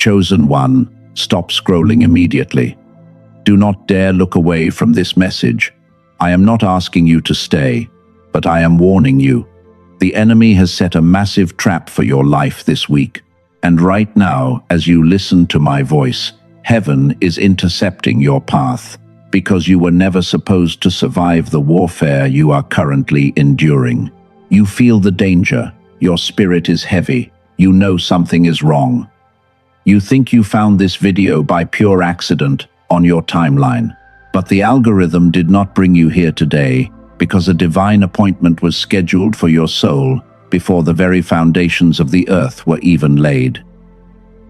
Chosen one, stop scrolling immediately. Do not dare look away from this message. I am not asking you to stay, but I am warning you. The enemy has set a massive trap for your life this week. And right now, as you listen to my voice, heaven is intercepting your path, because you were never supposed to survive the warfare you are currently enduring. You feel the danger, your spirit is heavy, you know something is wrong. You think you found this video by pure accident on your timeline, but the algorithm did not bring you here today because a divine appointment was scheduled for your soul before the very foundations of the earth were even laid.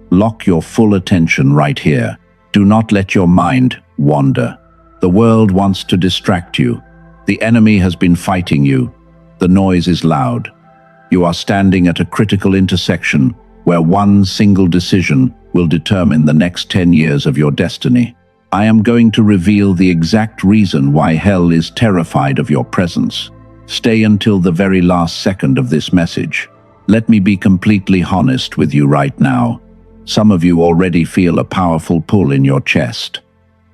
Lock your full attention right here. Do not let your mind wander. The world wants to distract you. The enemy has been fighting you. The noise is loud. You are standing at a critical intersection where one single decision will determine the next 10 years of your destiny. I am going to reveal the exact reason why hell is terrified of your presence. Stay until the very last second of this message. Let me be completely honest with you right now. Some of you already feel a powerful pull in your chest.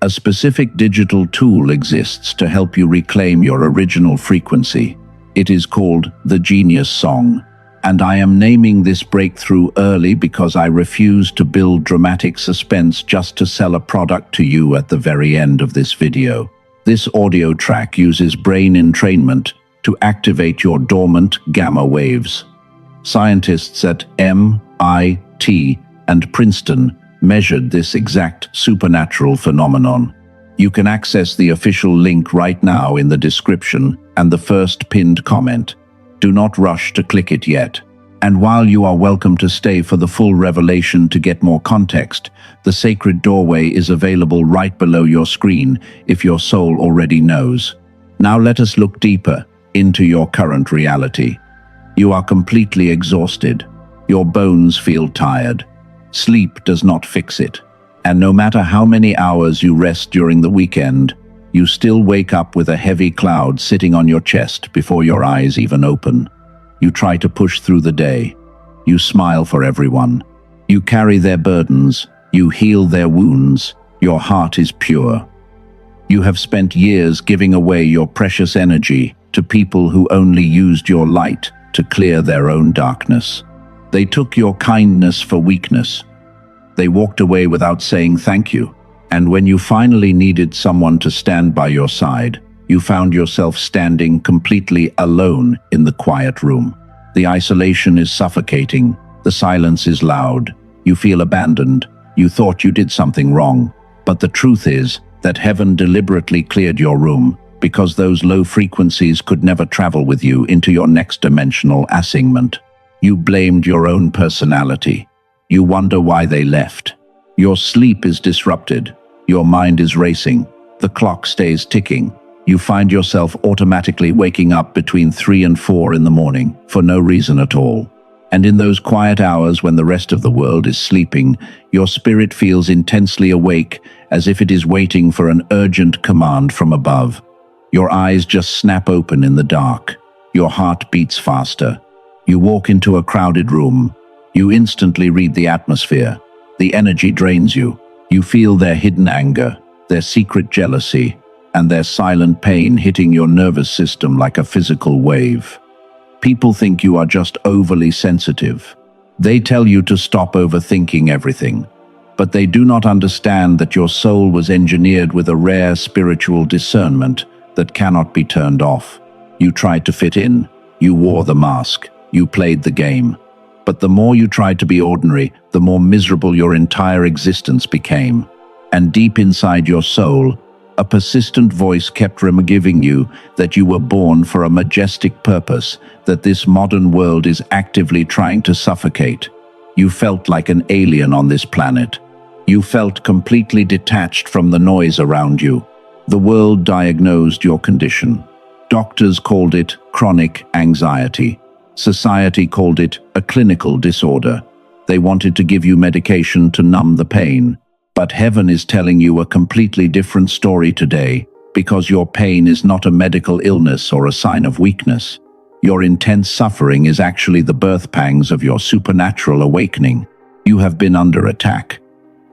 A specific digital tool exists to help you reclaim your original frequency. It is called the Genius Song. And I am naming this breakthrough early because I refuse to build dramatic suspense just to sell a product to you at the very end of this video. This audio track uses brain entrainment to activate your dormant gamma waves. Scientists at MIT and Princeton measured this exact supernatural phenomenon. You can access the official link right now in the description and the first pinned comment. Do not rush to click it yet. And while you are welcome to stay for the full revelation to get more context, the sacred doorway is available right below your screen if your soul already knows. Now let us look deeper into your current reality. You are completely exhausted. Your bones feel tired. Sleep does not fix it. And no matter how many hours you rest during the weekend, you still wake up with a heavy cloud sitting on your chest before your eyes even open. You try to push through the day. You smile for everyone. You carry their burdens. You heal their wounds. Your heart is pure. You have spent years giving away your precious energy to people who only used your light to clear their own darkness. They took your kindness for weakness. They walked away without saying thank you. And when you finally needed someone to stand by your side, you found yourself standing completely alone in the quiet room. The isolation is suffocating. The silence is loud. You feel abandoned. You thought you did something wrong. But the truth is that heaven deliberately cleared your room because those low frequencies could never travel with you into your next dimensional assignment. You blamed your own personality. You wonder why they left. Your sleep is disrupted. Your mind is racing. The clock stays ticking. You find yourself automatically waking up between 3 and 4 in the morning for no reason at all. And in those quiet hours when the rest of the world is sleeping, your spirit feels intensely awake, as if it is waiting for an urgent command from above. Your eyes just snap open in the dark. Your heart beats faster. You walk into a crowded room. You instantly read the atmosphere. The energy drains you. You feel their hidden anger, their secret jealousy, and their silent pain hitting your nervous system like a physical wave. People think you are just overly sensitive. They tell you to stop overthinking everything. But they do not understand that your soul was engineered with a rare spiritual discernment that cannot be turned off. You tried to fit in. You wore the mask. You played the game. But the more you tried to be ordinary, the more miserable your entire existence became. And deep inside your soul, a persistent voice kept reminding you that you were born for a majestic purpose, that this modern world is actively trying to suffocate. You felt like an alien on this planet. You felt completely detached from the noise around you. The world diagnosed your condition. Doctors called it chronic anxiety. Society called it a clinical disorder. They wanted to give you medication to numb the pain. But heaven is telling you a completely different story today, because your pain is not a medical illness or a sign of weakness. Your intense suffering is actually the birth pangs of your supernatural awakening. You have been under attack.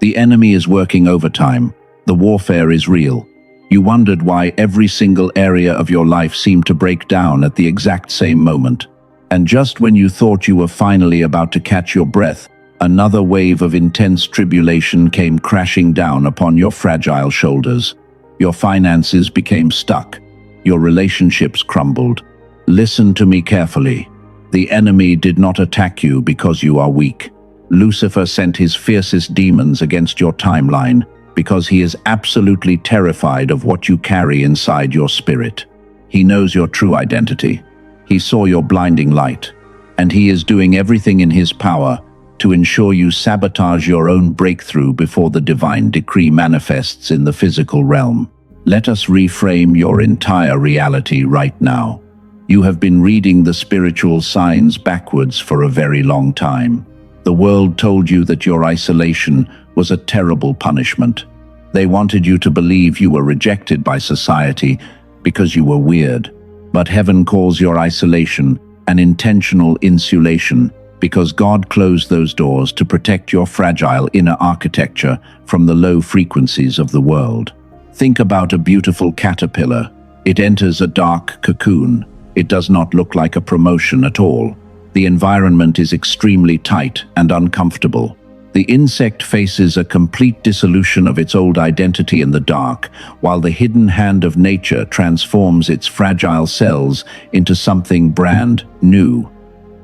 The enemy is working overtime. The warfare is real. You wondered why every single area of your life seemed to break down at the exact same moment. And just when you thought you were finally about to catch your breath, another wave of intense tribulation came crashing down upon your fragile shoulders. Your finances became stuck. Your relationships crumbled. Listen to me carefully. The enemy did not attack you because you are weak. Lucifer sent his fiercest demons against your timeline because he is absolutely terrified of what you carry inside your spirit. He knows your true identity. He saw your blinding light, and he is doing everything in his power to ensure you sabotage your own breakthrough before the divine decree manifests in the physical realm. Let us reframe your entire reality right now. You have been reading the spiritual signs backwards for a very long time. The world told you that your isolation was a terrible punishment. They wanted you to believe you were rejected by society because you were weird. But heaven calls your isolation an intentional insulation because God closed those doors to protect your fragile inner architecture from the low frequencies of the world. Think about a beautiful caterpillar. It enters a dark cocoon. It does not look like a promotion at all. The environment is extremely tight and uncomfortable. The insect faces a complete dissolution of its old identity in the dark, while the hidden hand of nature transforms its fragile cells into something brand new.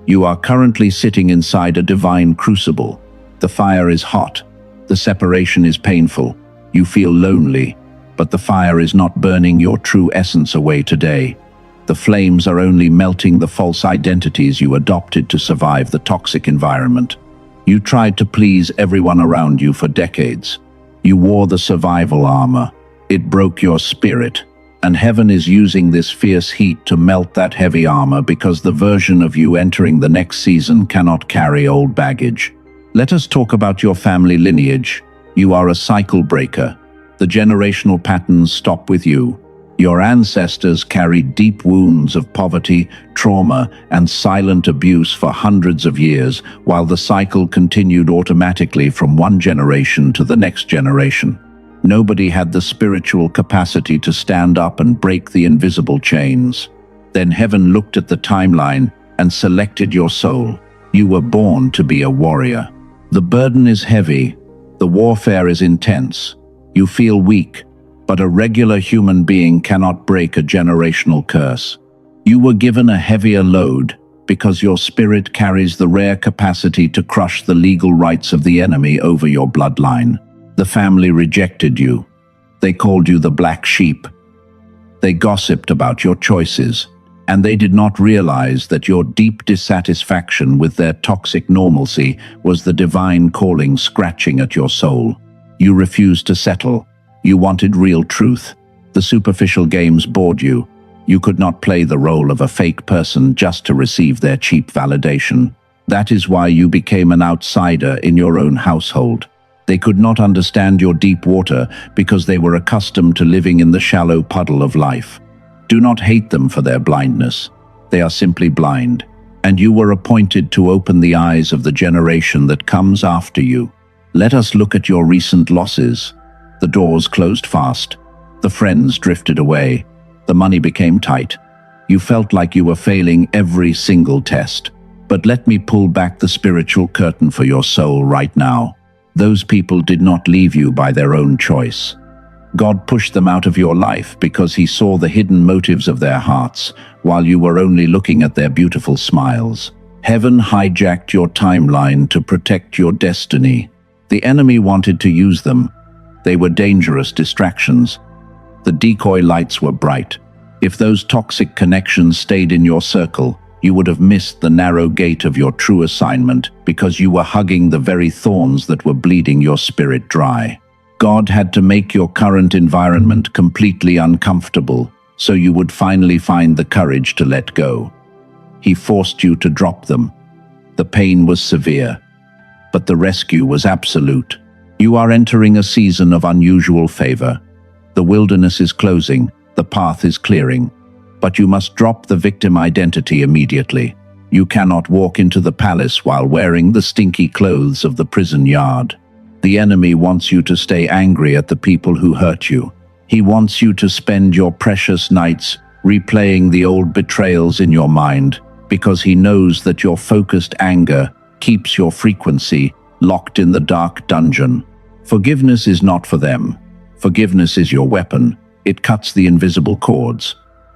You are currently sitting inside a divine crucible. The fire is hot. The separation is painful. You feel lonely, but the fire is not burning your true essence away today. The flames are only melting the false identities you adopted to survive the toxic environment. You tried to please everyone around you for decades. You wore the survival armor. It broke your spirit. And heaven is using this fierce heat to melt that heavy armor because the version of you entering the next season cannot carry old baggage. Let us talk about your family lineage. You are a cycle breaker. The generational patterns stop with you. Your ancestors carried deep wounds of poverty, trauma, and silent abuse for hundreds of years, while the cycle continued automatically from one generation to the next generation. Nobody had the spiritual capacity to stand up and break the invisible chains. Then heaven looked at the timeline and selected your soul. You were born to be a warrior. The burden is heavy. The warfare is intense. You feel weak. But a regular human being cannot break a generational curse. You were given a heavier load because your spirit carries the rare capacity to crush the legal rights of the enemy over your bloodline. The family rejected you. They called you the black sheep. They gossiped about your choices, and they did not realize that your deep dissatisfaction with their toxic normalcy was the divine calling scratching at your soul. You refused to settle. You wanted real truth. The superficial games bored you. You could not play the role of a fake person just to receive their cheap validation. That is why you became an outsider in your own household. They could not understand your deep water because they were accustomed to living in the shallow puddle of life. Do not hate them for their blindness. They are simply blind, and you were appointed to open the eyes of the generation that comes after you. Let us look at your recent losses. The doors closed fast. The friends drifted away. The money became tight. You felt like you were failing every single test. But let me pull back the spiritual curtain for your soul right now. Those people did not leave you by their own choice. God pushed them out of your life because he saw the hidden motives of their hearts, while you were only looking at their beautiful smiles. Heaven hijacked your timeline to protect your destiny. The enemy wanted to use them. They were dangerous distractions. The decoy lights were bright. If those toxic connections stayed in your circle, you would have missed the narrow gate of your true assignment because you were hugging the very thorns that were bleeding your spirit dry. God had to make your current environment completely uncomfortable so you would finally find the courage to let go. He forced you to drop them. The pain was severe, but the rescue was absolute. You are entering a season of unusual favor. The wilderness is closing, the path is clearing, but you must drop the victim identity immediately. You cannot walk into the palace while wearing the stinky clothes of the prison yard. The enemy wants you to stay angry at the people who hurt you. He wants you to spend your precious nights replaying the old betrayals in your mind, because he knows that your focused anger keeps your frequency locked in the dark dungeon. Forgiveness is not for them. Forgiveness is your weapon. It cuts the invisible cords.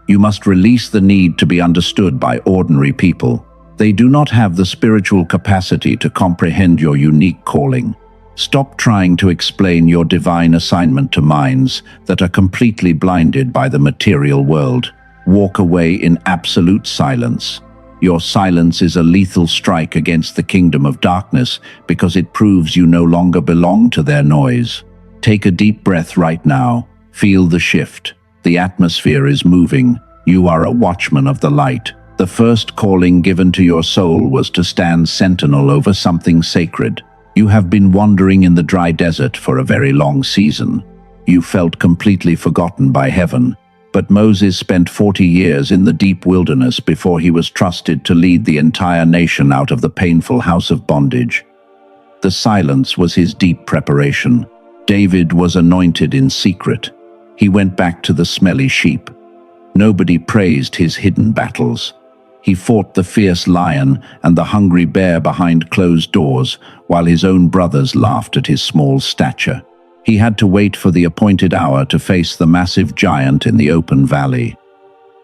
You must release the need to be understood by ordinary people. They do not have the spiritual capacity to comprehend your unique calling. Stop trying to explain your divine assignment to minds that are completely blinded by the material world. Walk away in absolute silence. Your silence is a lethal strike against the kingdom of darkness because it proves you no longer belong to their noise. Take a deep breath right now. Feel the shift. The atmosphere is moving. You are a watchman of the light. The first calling given to your soul was to stand sentinel over something sacred. You have been wandering in the dry desert for a very long season. You felt completely forgotten by heaven. But Moses spent 40 years in the deep wilderness before he was trusted to lead the entire nation out of the painful house of bondage. The silence was his deep preparation. David was anointed in secret. He went back to the smelly sheep. Nobody praised his hidden battles. He fought the fierce lion and the hungry bear behind closed doors, while his own brothers laughed at his small stature. He had to wait for the appointed hour to face the massive giant in the open valley.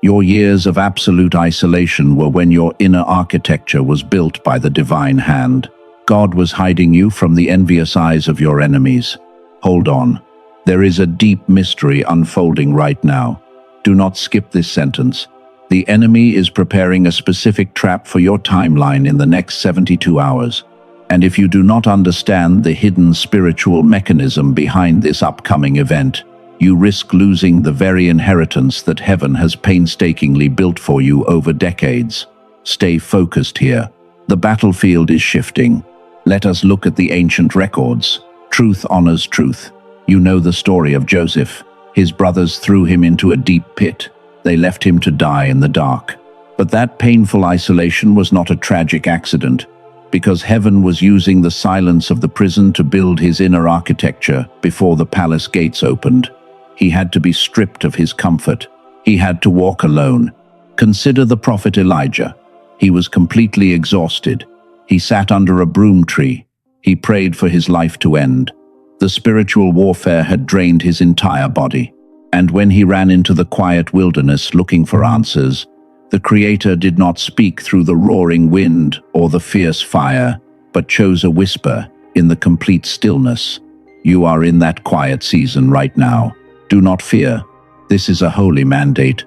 Your years of absolute isolation were when your inner architecture was built by the divine hand. God was hiding you from the envious eyes of your enemies. Hold on. There is a deep mystery unfolding right now. Do not skip this sentence. The enemy is preparing a specific trap for your timeline in the next 72 hours. And if you do not understand the hidden spiritual mechanism behind this upcoming event, you risk losing the very inheritance that heaven has painstakingly built for you over decades. Stay focused here. The battlefield is shifting. Let us look at the ancient records. Truth honors truth. You know the story of Joseph. His brothers threw him into a deep pit. They left him to die in the dark. But that painful isolation was not a tragic accident, because heaven was using the silence of the prison to build his inner architecture before the palace gates opened. He had to be stripped of his comfort. He had to walk alone. Consider the prophet Elijah. He was completely exhausted. He sat under a broom tree. He prayed for his life to end. The spiritual warfare had drained his entire body. And when he ran into the quiet wilderness looking for answers, the Creator did not speak through the roaring wind or the fierce fire, but chose a whisper in the complete stillness. You are in that quiet season right now. Do not fear. This is a holy mandate.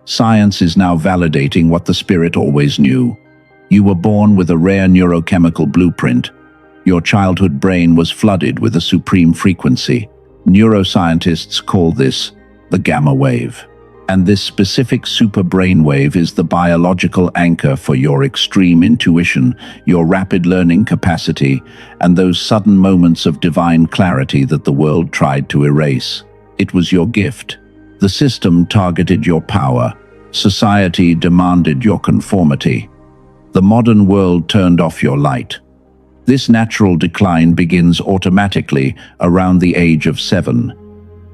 Science is now validating what the Spirit always knew. You were born with a rare neurochemical blueprint. Your childhood brain was flooded with a supreme frequency. Neuroscientists call this the gamma wave. And this specific super brainwave is the biological anchor for your extreme intuition, your rapid learning capacity, and those sudden moments of divine clarity that the world tried to erase. It was your gift. The system targeted your power. Society demanded your conformity. The modern world turned off your light. This natural decline begins automatically around the age of 7.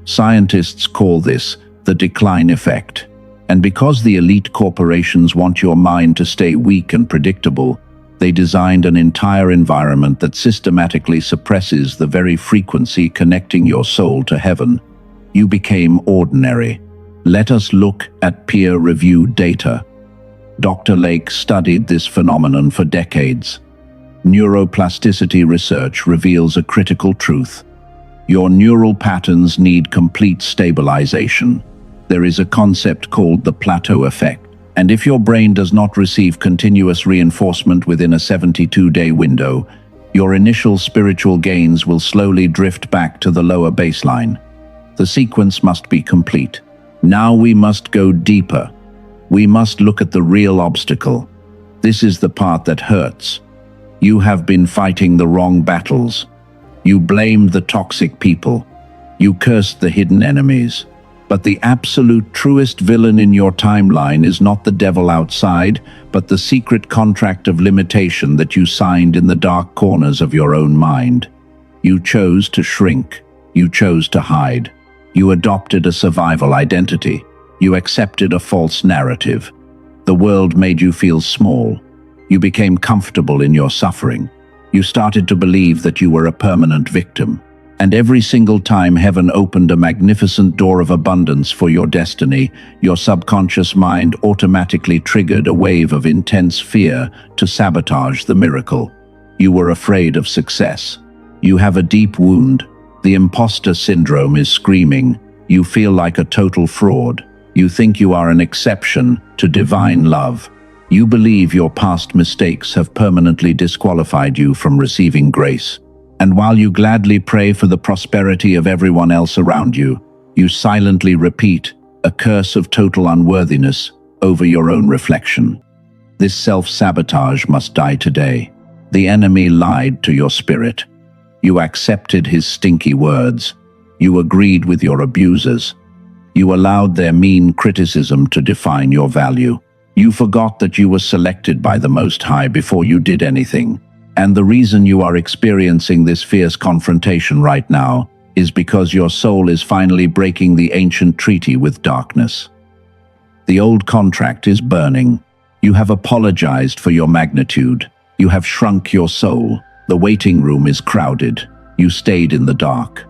Scientists call this the decline effect. And because the elite corporations want your mind to stay weak and predictable, they designed an entire environment that systematically suppresses the very frequency connecting your soul to heaven. You became ordinary. Let us look at peer-reviewed data. Dr. Lake studied this phenomenon for decades. Neuroplasticity research reveals a critical truth. Your neural patterns need complete stabilization. There is a concept called the plateau effect. And if your brain does not receive continuous reinforcement within a 72-day window, your initial spiritual gains will slowly drift back to the lower baseline. The sequence must be complete. Now we must go deeper. We must look at the real obstacle. This is the part that hurts. You have been fighting the wrong battles. You blamed the toxic people. You cursed the hidden enemies. But the absolute truest villain in your timeline is not the devil outside, but the secret contract of limitation that you signed in the dark corners of your own mind. You chose to shrink. You chose to hide. You adopted a survival identity. You accepted a false narrative. The world made you feel small. You became comfortable in your suffering. You started to believe that you were a permanent victim. And every single time heaven opened a magnificent door of abundance for your destiny, your subconscious mind automatically triggered a wave of intense fear to sabotage the miracle. You were afraid of success. You have a deep wound. The imposter syndrome is screaming. You feel like a total fraud. You think you are an exception to divine love. You believe your past mistakes have permanently disqualified you from receiving grace. And while you gladly pray for the prosperity of everyone else around you, you silently repeat a curse of total unworthiness over your own reflection. This self-sabotage must die today. The enemy lied to your spirit. You accepted his stinky words. You agreed with your abusers. You allowed their mean criticism to define your value. You forgot that you were selected by the Most High before you did anything. And the reason you are experiencing this fierce confrontation right now is because your soul is finally breaking the ancient treaty with darkness. The old contract is burning. You have apologized for your magnitude. You have shrunk your soul. The waiting room is crowded. You stayed in the dark.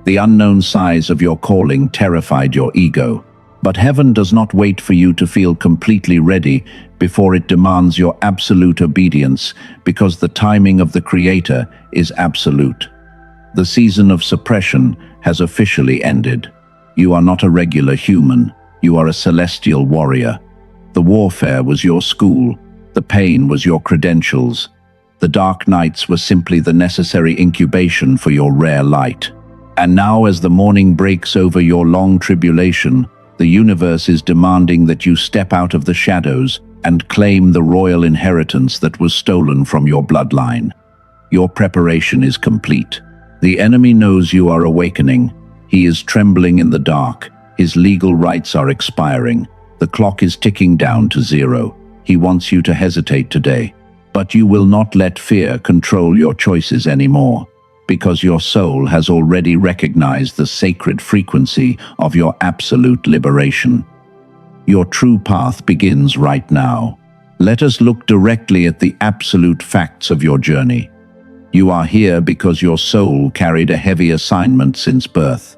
The unknown size of your calling terrified your ego. But heaven does not wait for you to feel completely ready before it demands your absolute obedience, because the timing of the Creator is absolute. The season of suppression has officially ended. You are not a regular human. You are a celestial warrior. The warfare was your school. The pain was your credentials. The dark nights were simply the necessary incubation for your rare light. And now, as the morning breaks over your long tribulation, the universe is demanding that you step out of the shadows and claim the royal inheritance that was stolen from your bloodline. Your preparation is complete. The enemy knows you are awakening. He is trembling in the dark. His legal rights are expiring. The clock is ticking down to zero. He wants you to hesitate today. But you will not let fear control your choices anymore, because your soul has already recognized the sacred frequency of your absolute liberation. Your true path begins right now. Let us look directly at the absolute facts of your journey. You are here because your soul carried a heavy assignment since birth.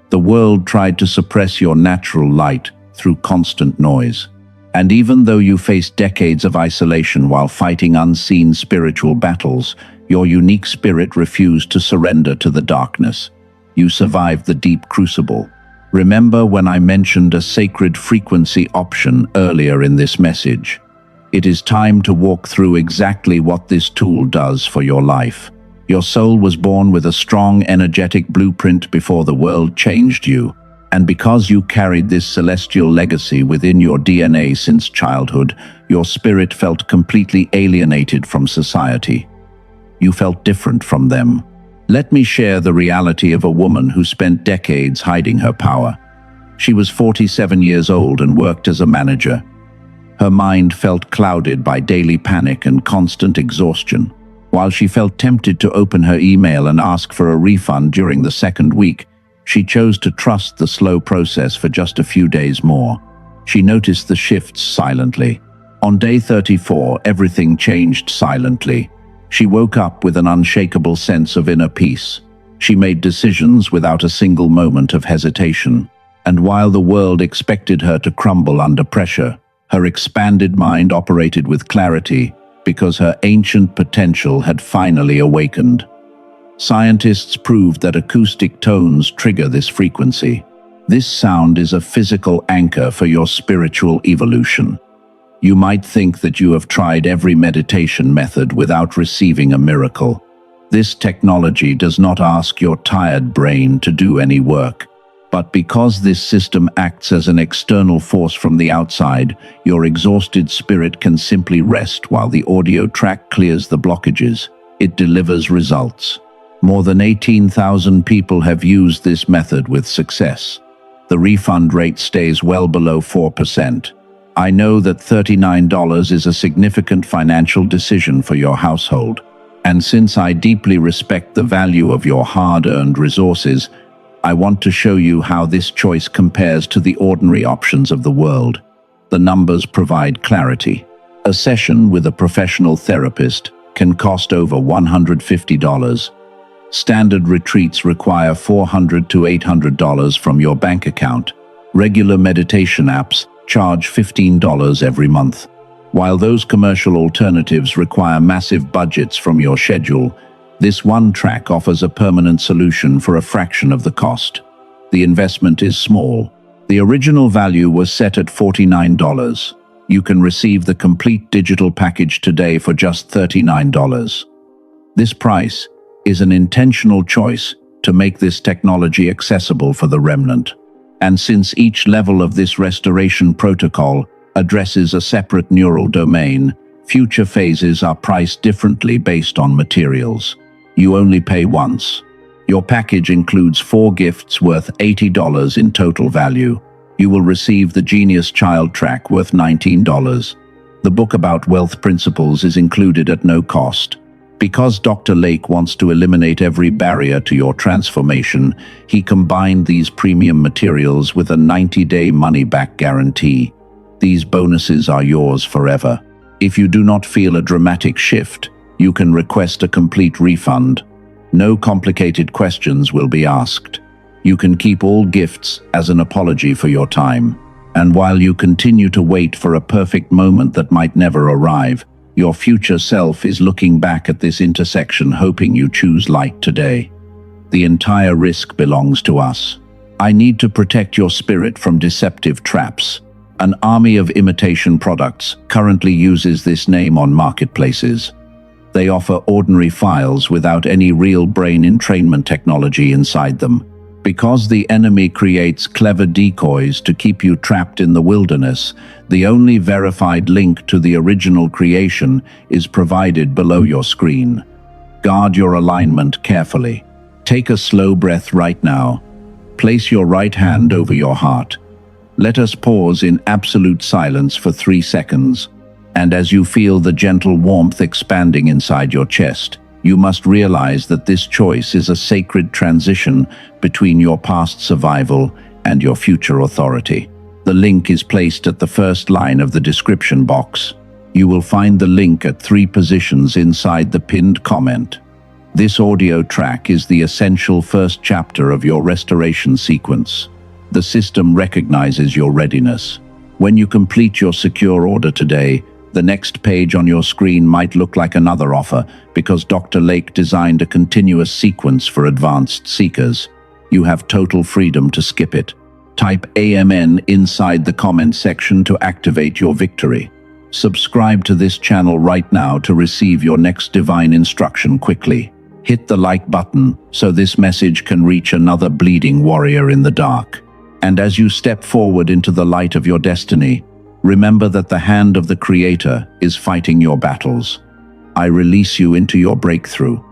The world tried to suppress your natural light through constant noise. And even though you faced decades of isolation while fighting unseen spiritual battles, your unique spirit refused to surrender to the darkness. You survived the deep crucible. Remember when I mentioned a sacred frequency option earlier in this message? It is time to walk through exactly what this tool does for your life. Your soul was born with a strong, energetic blueprint before the world changed you. And because you carried this celestial legacy within your DNA since childhood, your spirit felt completely alienated from society. You felt different from them. Let me share the reality of a woman who spent decades hiding her power. She was 47 years old and worked as a manager. Her mind felt clouded by daily panic and constant exhaustion. While she felt tempted to open her email and ask for a refund during the second week, she chose to trust the slow process for just a few days more. She noticed the shifts silently. On day 34, everything changed silently. She woke up with an unshakable sense of inner peace. She made decisions without a single moment of hesitation. And while the world expected her to crumble under pressure, her expanded mind operated with clarity because her ancient potential had finally awakened. Scientists proved that acoustic tones trigger this frequency. This sound is a physical anchor for your spiritual evolution. You might think that you have tried every meditation method without receiving a miracle. This technology does not ask your tired brain to do any work. But because this system acts as an external force from the outside, your exhausted spirit can simply rest while the audio track clears the blockages. It delivers results. More than 18,000 people have used this method with success. The refund rate stays well below 4%. I know that $39 is a significant financial decision for your household, and since I deeply respect the value of your hard-earned resources, I want to show you how this choice compares to the ordinary options of the world. The numbers provide clarity. A session with a professional therapist can cost over $150. Standard retreats require $400 to $800 from your bank account. Regular meditation apps charge $15 every month. While those commercial alternatives require massive budgets from your schedule, this one track offers a permanent solution for a fraction of the cost. The investment is small. The original value was set at $49. You can receive the complete digital package today for just $39. This price is an intentional choice to make this technology accessible for the remnant. And since each level of this restoration protocol addresses a separate neural domain, future phases are priced differently based on materials. You only pay once. Your package includes 4 gifts worth $80 in total value. You will receive the Genius Child Track worth $19. The book about wealth principles is included at no cost. Because Dr. Lake wants to eliminate every barrier to your transformation, he combined these premium materials with a 90-day money-back guarantee. These bonuses are yours forever. If you do not feel a dramatic shift, you can request a complete refund. No complicated questions will be asked. You can keep all gifts as an apology for your time. And while you continue to wait for a perfect moment that might never arrive, your future self is looking back at this intersection hoping you choose light today. The entire risk belongs to us. I need to protect your spirit from deceptive traps. An army of imitation products currently uses this name on marketplaces. They offer ordinary files without any real brain entrainment technology inside them. Because the enemy creates clever decoys to keep you trapped in the wilderness, the only verified link to the original creation is provided below your screen. Guard your alignment carefully. Take a slow breath right now. Place your right hand over your heart. Let us pause in absolute silence for 3 seconds. And as you feel the gentle warmth expanding inside your chest, you must realize that this choice is a sacred transition between your past survival and your future authority. The link is placed at the first line of the description box. You will find the link at 3 positions inside the pinned comment. This audio track is the essential first chapter of your restoration sequence. The system recognizes your readiness. When you complete your secure order today, the next page on your screen might look like another offer because Dr. Lake designed a continuous sequence for advanced seekers. You have total freedom to skip it. Type AMN inside the comment section to activate your victory. Subscribe to this channel right now to receive your next divine instruction quickly. Hit the like button so this message can reach another bleeding warrior in the dark. And as you step forward into the light of your destiny, remember that the hand of the Creator is fighting your battles. I release you into your breakthrough.